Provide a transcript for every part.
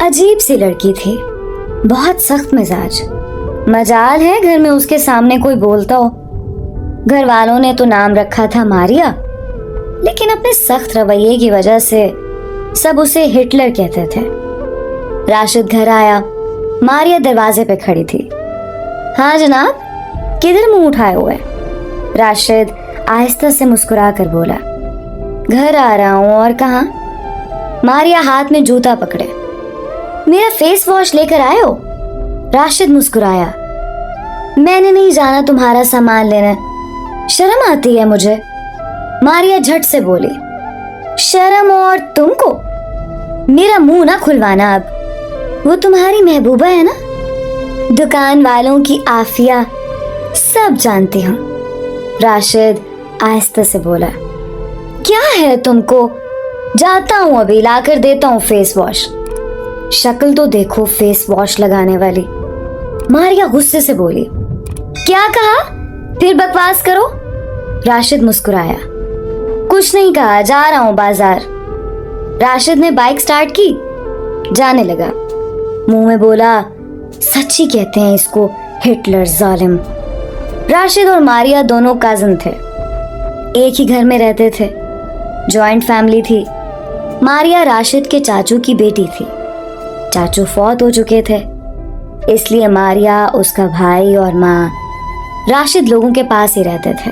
अजीब सी लड़की थी, बहुत सख्त मिजाज। मजाल है घर में उसके सामने कोई बोलता हो। घर वालों ने तो नाम रखा था मारिया, लेकिन अपने सख्त रवैये की वजह से सब उसे हिटलर कहते थे। राशिद घर आया, मारिया दरवाजे पे खड़ी थी। हाँ जनाब, किधर मुंह उठाए हुए? राशिद आहिस्ता से मुस्कुरा कर बोला, घर आ रहा हूं। और कहाँ? मारिया हाथ में जूता पकड़े। मेरा फेस वॉश लेकर आए हो? राशिद मुस्कुराया। मैंने नहीं जाना तुम्हारा सामान लेने, शर्म आती है मुझे। मारिया झट से बोली, शर्म और तुमको? मेरा मुंह ना खुलवाना अब, वो तुम्हारी महबूबा है ना। दुकान वालों की आफिया सब जानती हूँ। राशिद आहिस्ता से बोला, क्या है तुमको? जाता हूं, अभी लाकर देता हूं फेस वॉश। शक्ल तो देखो फेस वॉश लगाने वाली। मारिया गुस्से से बोली, क्या कहा? फिर बकवास करो। राशिद मुस्कुराया, कुछ नहीं कहा, जा रहा हूं बाजार। राशिद ने बाइक स्टार्ट की, जाने लगा। मुंह में बोला, सच्ची कहते हैं इसको हिटलर जालिम। राशिद और मारिया दोनों कजिन थे, एक ही घर में रहते थे, जॉइंट फैमिली थी। मारिया राशिद के चाचू की बेटी थी। चाचू फौत हो चुके थे, इसलिए मारिया, उसका भाई और माँ राशिद लोगों के पास ही रहते थे।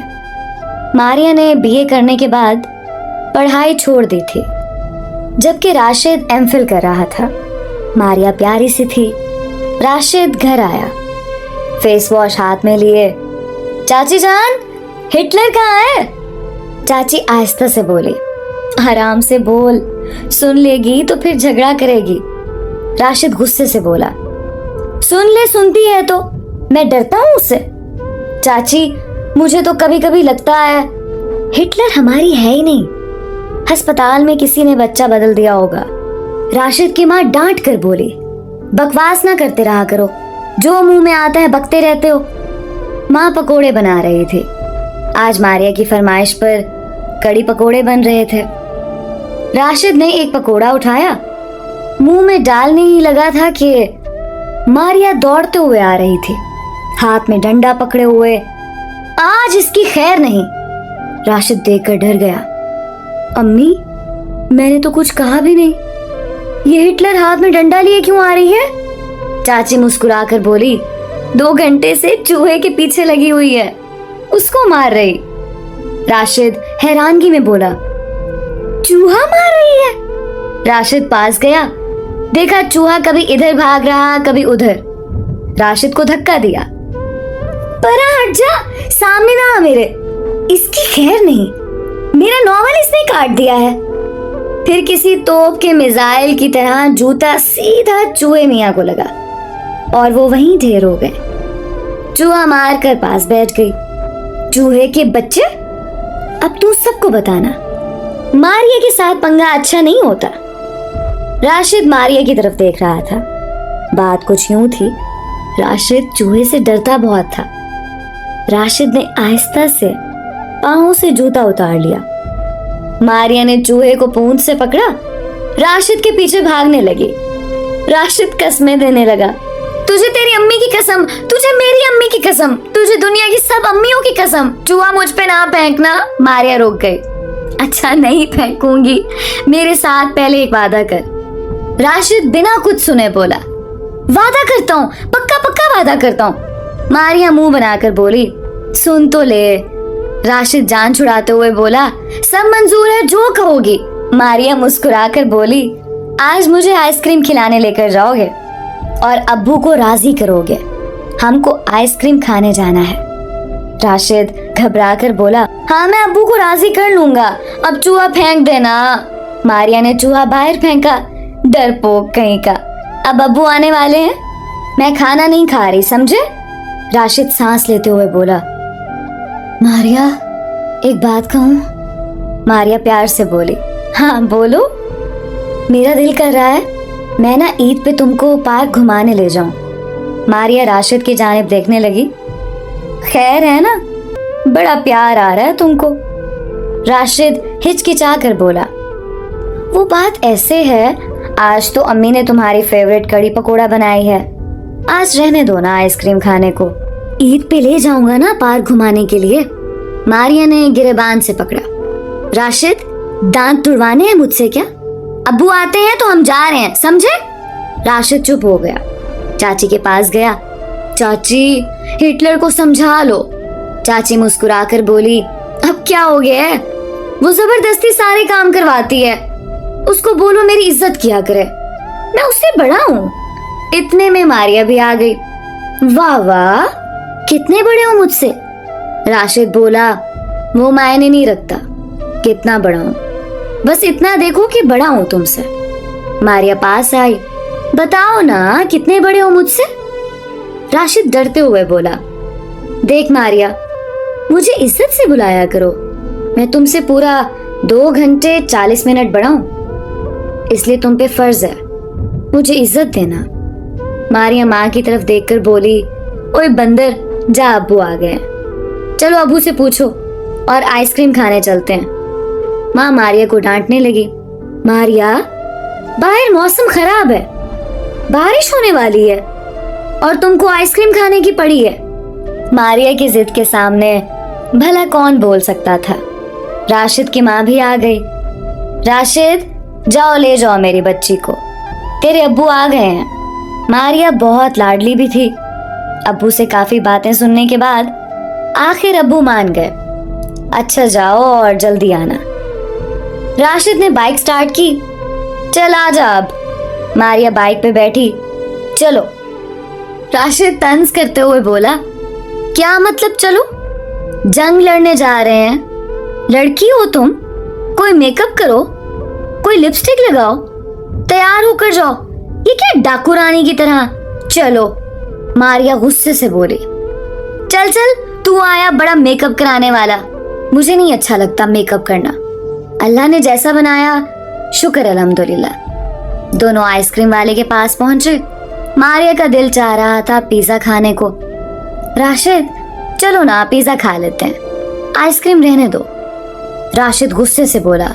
मारिया ने बीए करने के बाद पढ़ाई छोड़ दी थी, जबकि राशिद एमफिल कर रहा था। मारिया प्यारी सी थी। राशिद घर आया, फेस वॉश हाथ में लिए। चाची जान, हिटलर कहाँ है? चाची आहिस्ता से बोली, आराम से बोल, सुन लेगी तो फिर झगड़ा करेगी। राशिद गुस्से से बोला, सुन ले, सुनती है तो मैं डरता हूं उससे। चाची, मुझे तो कभी कभी लगता है हिटलर हमारी है ही नहीं, अस्पताल में किसी ने बच्चा बदल दिया होगा। राशिद की माँ डांट कर बोली, बकवास ना करते रहा करो, जो मुंह में आता है बकते रहते हो। माँ पकोड़े बना रही थी। आज मारिया की फरमाइश पर कड़ी पकोड़े बन रहे थे। राशिद ने एक पकोड़ा उठाया, मुंह में डालने ही लगा था कि मारिया दौड़ते हुए आ रही थी, हाथ में डंडा पकड़े हुए। आज इसकी खैर नहीं। राशिद देखकर डर गया। अम्मी, मैंने तो कुछ कहा भी नहीं, ये हिटलर हाथ में डंडा लिए क्यों आ रही है? चाची मुस्कुराकर बोली, 2 घंटे से चूहे के पीछे लगी हुई है, उसको मार रही। राशिद हैरानगी में बोला, चूहा मार रही है? राशिद पास गया, देखा चूहा कभी इधर भाग रहा कभी उधर। राशिद को धक्का दिया, परा हट जा, सामने ना आ मेरे। इसकी खैर नहीं, मेरा नॉवल इसने काट दिया है। फिर किसी तोप के मिसाइल की तरह जूता सीधा चूहे मियां को लगा और वो वहीं ढेर हो गए। चूहा मार कर पास बैठ गई। चूहे के बच्चे, अब तू सबको बताना, मारिया के साथ पंगा अच्छा नहीं होता। राशिद मारिया की तरफ देख रहा था। बात कुछ यूं थी, राशिद चूहे से डरता बहुत था। राशिद ने आहिस्ता से पांव से जूता उतार लिया। मारिया ने चूहे को पूंछ से पकड़ा, राशिद के पीछे भागने लगी। राशिद कसमें देने लगा, तुझे तेरी अम्मी की कसम, तुझे मेरी अम्मी की कसम, तुझे दुनिया की सब अम्मियों की कसम, चूहा मुझ पे ना फेंकना। मारिया रोक गई। अच्छा नहीं फेंकूंगी, मेरे साथ पहले एक वादा कर। राशिद बिना कुछ सुने बोला, वादा करता हूँ, पक्का पक्का वादा करता हूँ। मारिया मुंह बनाकर बोली, सुन तो ले। राशिद जान छुड़ाते हुए बोला, सब मंजूर है, जो कहोगी। मारिया मुस्कुराकर बोली, आज मुझे आइसक्रीम खिलाने लेकर जाओगे और अब्बू को राजी करोगे, हमको आइसक्रीम खाने जाना है। राशिद घबरा कर बोला, हाँ मैं अब्बू को राजी कर लूंगा, अब चूहा फेंक देना। मारिया ने चूहा बाहर फेंका, डरपोक कहीं का। अब अब्बू आने वाले हैं, मैं खाना नहीं खा रही, समझे? राशिद सांस लेते हुए बोला, मारिया एक बात कहूँ? मारिया प्यार से बोली, हाँ बोलो। मेरा दिल कर रहा है मैं ना ईद पे तुमको पार्क घुमाने ले जाऊं। मारिया राशिद की जानिब देखने लगी। खैर है ना, बड़ा प्यार आ रहा है तुमको। राशिद हिचकिचा कर बोला, वो बात ऐसे है, आज तो अम्मी ने तुम्हारी फेवरेट कड़ी पकोड़ा बनाई है। आज रहने दो ना आइसक्रीम खाने को। ईद पे ले जाऊंगा ना पार्क घुमाने के लिए। मारिया ने गिरेबान से पकड़ा। राशिद, दांत तुड़वाने हैं मुझसे क्या? अब्बू आते हैं तो हम जा रहे हैं, समझे? राशिद चुप हो गया। चाची के पास गया। चाची, हिटलर को समझा लो। चाची मुस्कुराकर बोली, अब क्या हो गया है? वो जबरदस्ती सारे काम करवाती है। उसको बोलो मेरी इज्जत किया करे, मैं उससे बड़ा हूँ। इतने में मारिया भी आ गई। वाह वाह, कितने बड़े हो मुझसे? राशिद बोला, वो मायने नहीं रखता कितना बड़ा हूँ, बस इतना देखो कि बड़ा हूँ तुमसे। मारिया पास आई। बताओ ना कितने बड़े हो मुझसे? राशिद डरते हुए बोला, देख मारिया, मुझे इज्जत से बुलाया करो। मैं तुमसे पूरा 2 घंटे 40 मिनट बड़ा हूं, इसलिए तुम पे फर्ज है मुझे इज्जत देना। मारिया माँ की तरफ देखकर बोली, ओए बंदर, जा अब्बू आ गए, चलो अब्बू से पूछो और आइसक्रीम खाने चलते हैं। माँ मारिया को डांटने लगी। मारिया, बाहर मौसम खराब है, बारिश होने वाली है और तुमको आइसक्रीम खाने की पड़ी है। मारिया की जिद के सामने भला कौन बोल सकता था। राशिद की माँ भी आ गई। राशिद, जाओ ले जाओ मेरी बच्ची को, तेरे अब्बू आ गए हैं। मारिया बहुत लाडली भी थी। अब्बू से काफी बातें सुनने के बाद आखिर अब्बू मान गए। अच्छा जाओ और जल्दी आना। राशिद ने बाइक स्टार्ट की। चल आजा अब। मारिया बाइक पे बैठी। चलो। राशिद तंज करते हुए बोला, क्या मतलब चलो? जंग लड़ने जा रहे हैं, लड़की हो तुम, कोई मेकअप करो, कोई लिपस्टिक लगाओ, तैयार होकर जाओ। ये क्या डाकू रानी की तरह? चलो। मारिया गुस्से से बोली। चल चल, तू आया बड़ा मेकअप कराने वाला। मुझे नहीं अच्छा लगता मेकअप करना। अल्लाह ने जैसा बनाया शुक्र अल्हम्दुलिल्लाह। दोनों आइसक्रीम वाले के पास पहुंचे। मारिया का दिल चाह रहा था पिज्जा खाने को। राशिद, चलो ना पिज्जा खा लेते हैं, आइसक्रीम रहने दो। राशिद गुस्से से बोला,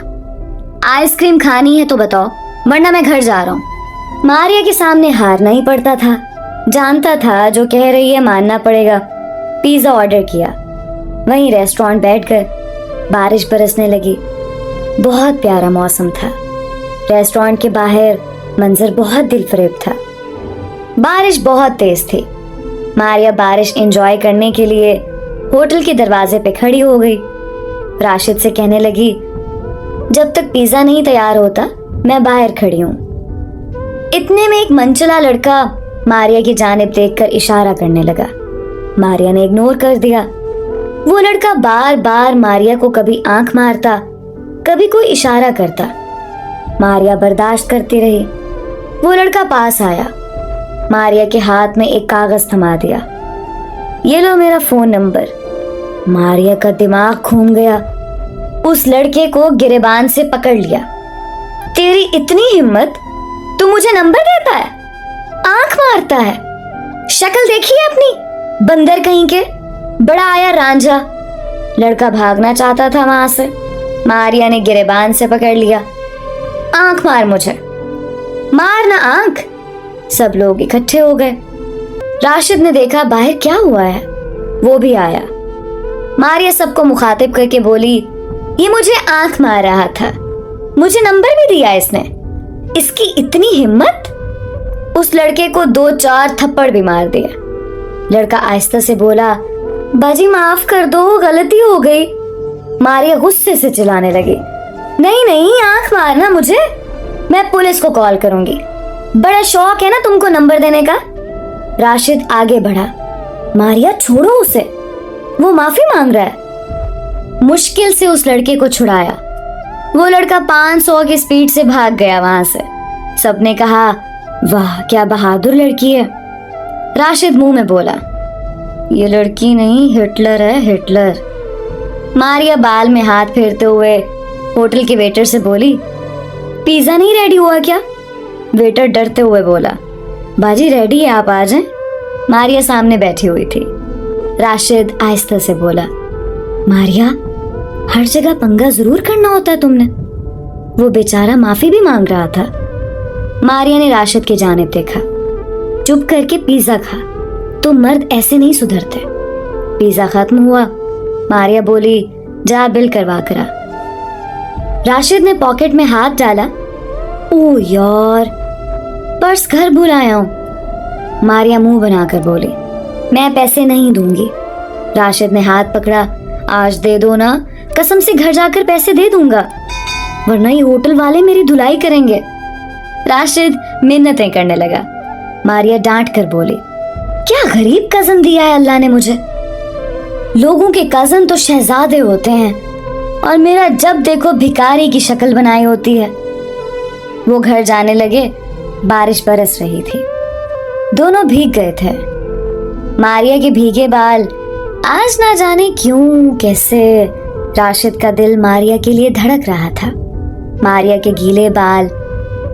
आइसक्रीम खानी है तो बताओ, वरना मैं घर जा रहा हूँ। मारिया के सामने हारना ही पड़ता था। जानता था जो कह रही है मानना पड़ेगा। पिज्जा ऑर्डर किया। वहीं रेस्टोरेंट बैठ गए। बारिश बरसने लगी। बहुत प्यारा मौसम था। रेस्टोरेंट के बाहर मंजर बहुत दिलफरेब था। बारिश बहुत तेज थी। मारिया बारिश एंजॉय करने के लिए होटल के दरवाजे पे खड़ी हो गई। राशिद से कहने लगी, जब तक पिज्जा नहीं तैयार होता मैं बाहर खड़ी हूँ। इतने में एक मनचला लड़का मारिया की जानिब देखकर इशारा करने लगा। मारिया ने इग्नोर कर दिया। वो लड़का बार बार मारिया को कभी आंख मारता, कभी कोई इशारा करता। मारिया बर्दाश्त करती रही। वो लड़का पास आया। मारिया के हाथ में एक कागज थमा दिया। ये लो मेरा फोन नंबर। मारिया का दिमाग घूम गया। उस लड़के को गिरेबान से पकड़ लिया। तेरी इतनी हिम्मत, तू मुझे नंबर देता है, आंख मारता है? शक्ल देखी है अपनी, बंदर कहीं के। बड़ा आया रांझा। लड़का भागना चाहता था वहां से। मारिया ने गिरेबान से पकड़ लिया। आंख मार मुझे, मार ना आंख। सब लोग इकट्ठे हो गए। राशिद ने देखा बाहर क्या हुआ है। वो भी आया। मारिया सबको मुखातिब करके बोली, ये मुझे आंख मार रहा था, मुझे नंबर भी दिया इसने। इसकी इतनी हिम्मत। उस लड़के को 2-4 थप्पड़ भी मार दिया। लड़का आहिस्ता से बोला, बाजी माफ कर दो, गलती हो गई। मारिया गुस्से से चिल्लाने लगी, नहीं नहीं, आंख मारना मुझे, मैं पुलिस को कॉल करूंगी। बड़ा शौक है ना तुमको नंबर देने का। राशिद आगे बढ़ा। मारिया छोड़ो उसे, वो माफी मांग रहा है। मुश्किल से उस लड़के को छुड़ाया। वो लड़का 500 की स्पीड से भाग गया वहां से। सबने कहा, वाह क्या बहादुर लड़की है। राशिद मुंह में बोला, ये लड़की नहीं, हिटलर है, हिटलर। मारिया बाल में हाथ फेरते हुए होटल के वेटर से बोली, पिज्जा नहीं रेडी हुआ क्या? वेटर डरते हुए बोला, बाजी रेडी है, आप आ जाएं। मारिया सामने बैठी हुई थी। राशिद आहिस्ता से बोला, मारिया, हर जगह पंगा जरूर करना होता है तुमने। वो बेचारा माफी भी मांग रहा था। मारिया ने राशिद की जानिब देखा। चुप करके पिज्जा खा, तो मर्द ऐसे नहीं सुधरते। पिज्जा खत्म हुआ। मारिया बोली, जा बिल करवा करा। राशिद ने पॉकेट में हाथ डाला। ओ यार, पर्स घर भूल आया हूं। मारिया मुंह बनाकर बोली, मैं पैसे नहीं दूंगी। राशिद ने हाथ पकड़ा। आज दे दो ना, कसम से घर जाकर पैसे दे दूंगा, वरना ये होटल वाले मेरी धुलाई करेंगे। राशिद मिन्नतें करने लगा। मारिया डांट कर बोली, क्या गरीब कजन दिया है अल्लाह ने मुझे। लोगों के कजन तो शहजादे होते हैं और मेरा जब देखो भिखारी की शक्ल बनाई होती है। वो घर जाने लगे। बारिश बरस रही थी। दोनों भीग गए थे। मारिया के भीगे बाल आज ना जाने क्यों कैसे राशिद का दिल मारिया के लिए धड़क रहा था। मारिया के गीले बाल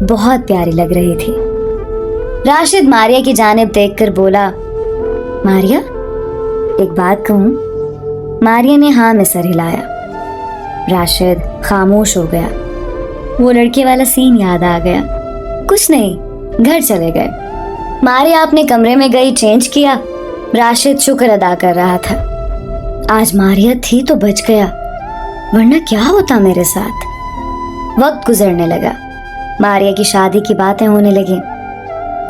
बहुत प्यारी लग रही थी। राशिद मारिया की जानिब देखकर बोला, मारिया एक बात कहूं। मारिया ने हाँ में सर हिलाया। राशिद खामोश हो गया। वो लड़के वाला सीन याद आ गया। कुछ नहीं, घर चले गए। मारिया अपने कमरे में गई, चेंज किया। राशिद शुक्र अदा कर रहा था। आज मारिया थी तो बच गया, वरना क्या होता मेरे साथ। वक्त गुजरने लगा। मारिया की शादी की बातें होने लगी।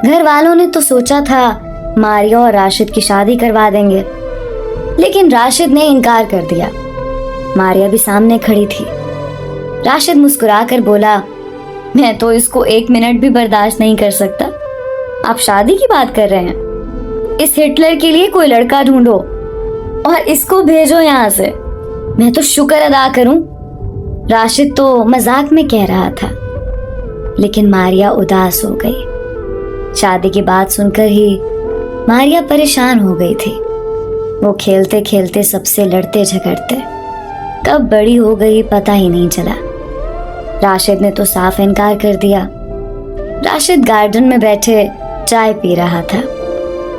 घर वालों ने तो सोचा था मारिया और राशिद की शादी करवा देंगे, लेकिन राशिद ने इनकार कर दिया। मारिया भी सामने खड़ी थी। राशिद मुस्कुराकर बोला, मैं तो इसको 1 मिनट भी बर्दाश्त नहीं कर सकता। आप शादी की बात कर रहे हैं? इस हिटलर के लिए कोई लड़का ढूंढो और इसको भेजो यहाँ से। मैं तो शुक्र अदा करूं। राशिद तो मजाक में कह रहा था, लेकिन मारिया उदास हो गई। शादी की बात सुनकर ही मारिया परेशान हो गई थी। वो खेलते खेलते सबसे लड़ते झगड़ते कब बड़ी हो गई पता ही नहीं चला। राशिद ने तो साफ इनकार कर दिया। राशिद गार्डन में बैठे चाय पी रहा था।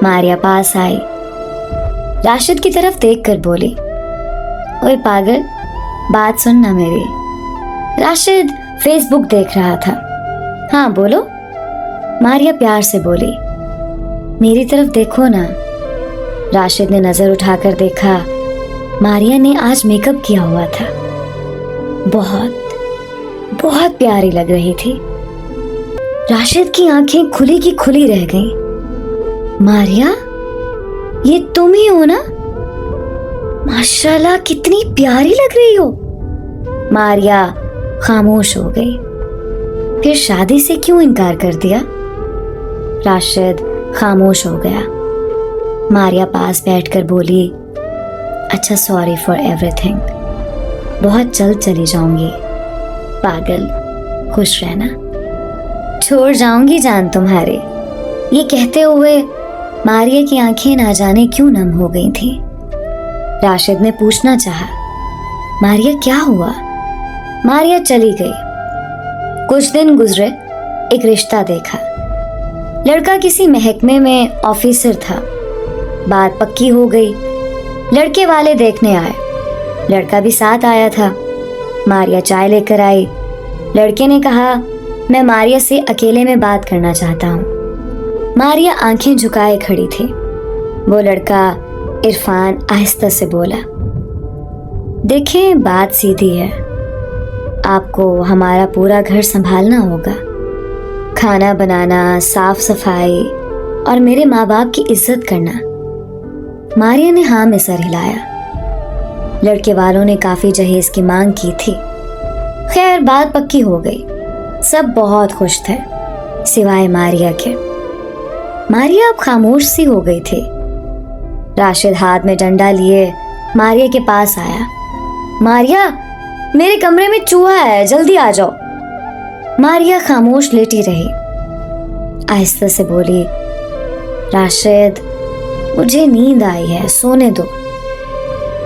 मारिया पास आई। राशिद की तरफ देखकर बोली, ओए पागल, बात सुन ना मेरी। राशिद फेसबुक देख रहा था। हाँ बोलो। मारिया प्यार से बोली, मेरी तरफ देखो ना। राशिद ने नजर उठाकर देखा। मारिया ने आज मेकअप किया हुआ था। बहुत बहुत प्यारी लग रही थी। राशिद की आंखें खुली की खुली रह गईं। मारिया, ये तुम ही हो ना? माशाल्लाह, कितनी प्यारी लग रही हो। मारिया खामोश हो गई। फिर शादी से क्यों इनकार कर दिया? राशिद खामोश हो गया। मारिया पास बैठकर बोली, अच्छा, सॉरी फॉर एवरीथिंग। बहुत जल्द चली जाऊंगी। पागल, खुश रहना। छोड़ जाऊंगी जान तुम्हारे। ये कहते हुए मारिया की आंखें ना जाने क्यों नम हो गई थी। राशिद ने पूछना चाहा, मारिया क्या हुआ? मारिया चली गई। कुछ दिन गुजरे। एक रिश्ता देखा। लड़का किसी महकमे में ऑफिसर था। बात पक्की हो गई। लड़के वाले देखने आए। लड़का भी साथ आया था। मारिया चाय लेकर आई। लड़के ने कहा, मैं मारिया से अकेले में बात करना चाहता हूँ। मारिया आंखें झुकाए खड़ी थी। वो लड़का इरफान आहिस्ता से बोला, देखें, बात सीधी है। आपको हमारा पूरा घर संभालना होगा। खाना बनाना, साफ सफाई और मेरे माँ बाप की इज्जत करना। मारिया ने हाँ में सर हिलाया। लड़के वालों ने काफी जहेज की मांग की थी। खैर, बात पक्की हो गई। सब बहुत खुश थे, सिवाय मारिया के। मारिया अब खामोश सी हो गई थी। राशिद हाथ में डंडा लिए मारिया के पास आया। मारिया, मेरे कमरे में चूहा है, जल्दी आ जाओ। मारिया खामोश लेटी रही। आहिस्ता से बोली, राशिद, मुझे नींद आई है, सोने दो।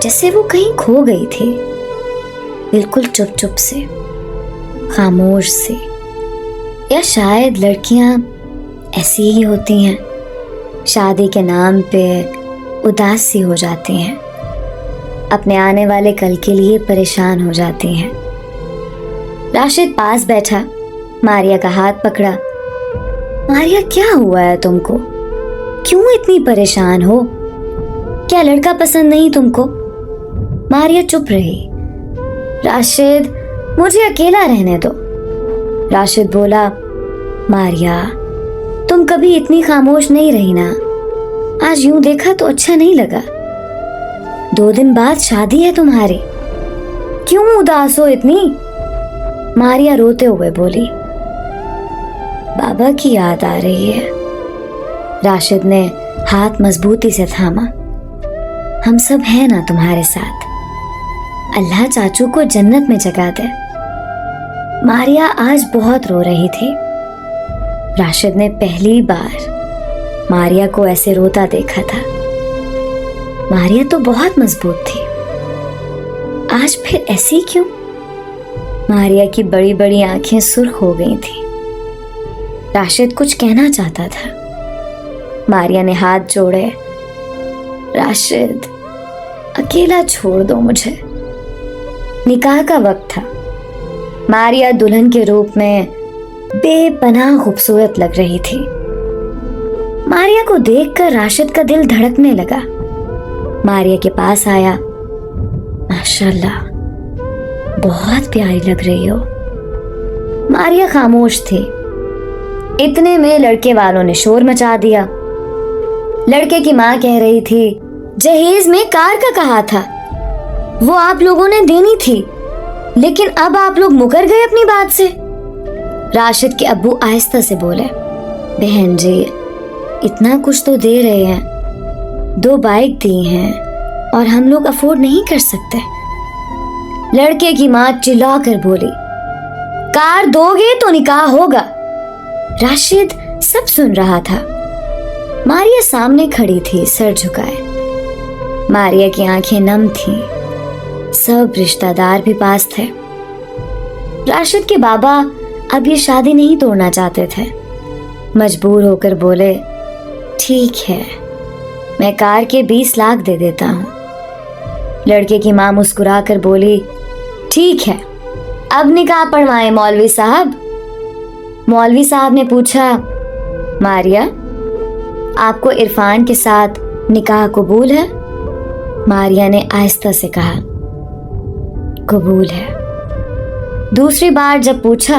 जैसे वो कहीं खो गई थी, बिल्कुल चुप चुप से, खामोश से। या शायद लड़कियां ऐसी ही होती हैं, शादी के नाम पे उदास सी हो जाती हैं, अपने आने वाले कल के लिए परेशान हो जाती हैं। राशिद पास बैठा, मारिया का हाथ पकड़ा। मारिया, क्या हुआ है तुमको? क्यों इतनी परेशान हो? क्या लड़का पसंद नहीं तुमको? मारिया चुप रही। राशिद, मुझे अकेला रहने दो। राशिद बोला, मारिया, तुम कभी इतनी खामोश नहीं रही ना। आज यूं देखा तो अच्छा नहीं लगा। 2 दिन बाद शादी है तुम्हारी, क्यों उदास हो इतनी? मारिया रोते हुए बोली, बाबा की याद आ रही है। राशिद ने हाथ मजबूती से थामा। हम सब हैं ना तुम्हारे साथ। अल्लाह चाचू को जन्नत में जगा दे। मारिया आज बहुत रो रही थी। राशिद ने पहली बार मारिया को ऐसे रोता देखा था। मारिया तो बहुत मजबूत थी, आज फिर ऐसी क्यों? मारिया की बड़ी बड़ी आंखें सुर्ख हो गई थी। राशिद कुछ कहना चाहता था। मारिया ने हाथ जोड़े। राशिद, अकेला छोड़ दो मुझे। निकाह का वक्त था। मारिया दुल्हन के रूप में बेपनाह खूबसूरत लग रही थी। मारिया को देखकर राशिद का दिल धड़कने लगा। मारिया के पास आया। माशाल्लाह, बहुत प्यारी लग रही हो। मारिया खामोश थी। इतने में लड़के वालों ने शोर मचा दिया। लड़के की माँ कह रही थी, जहेज में कार का कहा था, वो आप लोगों ने देनी थी, लेकिन अब आप लोग मुकर गए अपनी बात से। राशिद के अब्बू आहिस्ता से बोले, बहन जी, इतना कुछ तो दे रहे हैं, 2 बाइक दी हैं और हम लोग अफोर्ड नहीं कर सकते। लड़के की माँ चिल्लाकर बोली, कार दोगे तो निकाह होगा। राशिद सब सुन रहा था। मारिया सामने खड़ी थी, सर झुकाए। मारिया की आंखें नम थीं। सब रिश्तेदार भी पास थे। राशिद के बाबा अब ये शादी नहीं तोड़ना चाहते थे। मजबूर होकर बोले, ठीक है, मैं कार के 20 लाख दे देता हूं। लड़के की मां मुस्कुराकर बोली, ठीक है, अब निकाह पढ़वाएं मौलवी साहब। मौलवी साहब ने पूछा, मारिया, आपको इरफान के साथ निकाह कबूल है? मारिया ने आहिस्ता से कहा, कबूल है। दूसरी बार जब पूछा,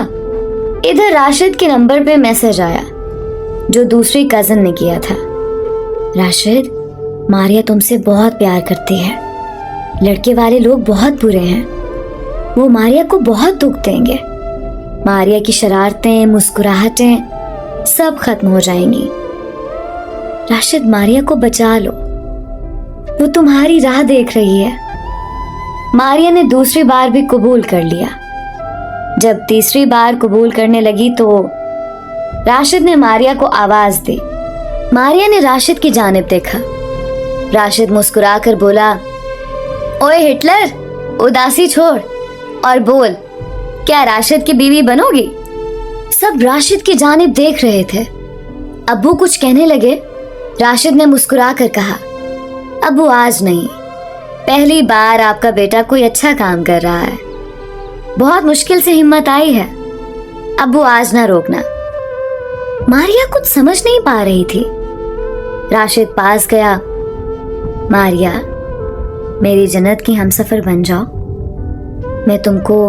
इधर राशिद के नंबर पे मैसेज आया जो दूसरी कजन ने किया था। राशिद, मारिया तुमसे बहुत प्यार करती है। लड़के वाले लोग बहुत बुरे हैं, वो मारिया को बहुत दुख देंगे। मारिया की शरारतें, मुस्कुराहटें सब खत्म हो जाएंगी। राशिद, मारिया को बचा लो, वो तुम्हारी राह देख रही है। मारिया ने दूसरी बार भी कबूल कर लिया। जब तीसरी बार कबूल करने लगी तो राशिद ने मारिया को आवाज दी। मारिया ने राशिद की जानिब देखा। राशिद मुस्कुराकर बोला, ओए हिटलर, उदासी छोड़ और बोल, क्या राशिद की बीवी बनोगी? सब राशिद की जानिब देख रहे थे। अब्बू कुछ कहने लगे। राशिद ने मुस्कुराकर कहा, अब्बू आज नहीं, पहली बार आपका बेटा कोई अच्छा काम कर रहा है। बहुत मुश्किल से हिम्मत आई है। अब्बू आज ना रोकना। मारिया कुछ समझ नहीं पा रही थी। राशिद पास गया। मारिया, मेरी जन्नत की हमसफर बन जाओ। मैं तुमको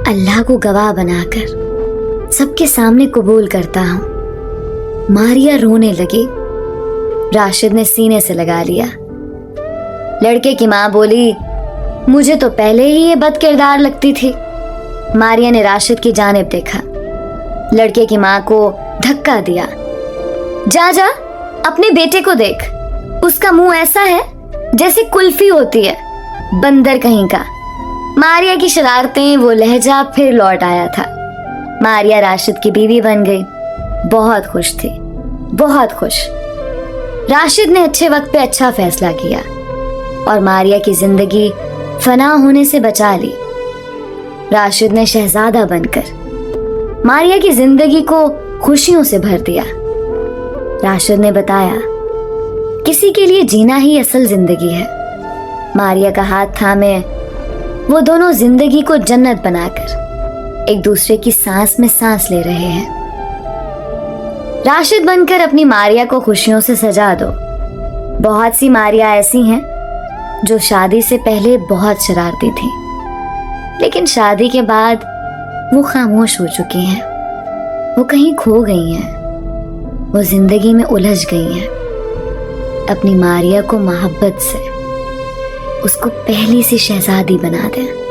अल्लाह को गवाह बनाकर सबके सामने कबूल करता हूं। मारिया रोने लगी। राशिद ने सीने से लगा लिया। लड़के की मां बोली, मुझे तो पहले ही ये बदकिरदार लगती थी। मारिया ने राशिद की जानिब देखा। लड़के की मां को धक्का दिया। जा जा, अपने बेटे को देख, उसका मुंह ऐसा है जैसे कुल्फी होती है, बंदर कहीं का। मारिया की शरारतें, वो लहजा फिर लौट आया था। मारिया राशिद की बीवी बन गई। बहुत खुश थी, बहुत खुश। राशिद ने अच्छे वक्त पे अच्छा फैसला किया और मारिया की जिंदगी फना होने से बचा ली। राशिद ने शहजादा बनकर मारिया की जिंदगी को खुशियों से भर दिया। राशिद ने बताया, किसी के लिए जीना ही असल जिंदगी है। मारिया का हाथ थामे वो दोनों जिंदगी को जन्नत बनाकर एक दूसरे की सांस में सांस ले रहे हैं। राशिद बनकर अपनी मारिया को खुशियों से सजा दो। बहुत सी मारिया ऐसी हैं जो शादी से पहले बहुत शरारती थी, लेकिन शादी के बाद वो खामोश हो चुकी हैं। वो कहीं खो गई हैं, वो जिंदगी में उलझ गई हैं। अपनी मारिया को मोहब्बत से उसको पहली सी शहजादी बना दें।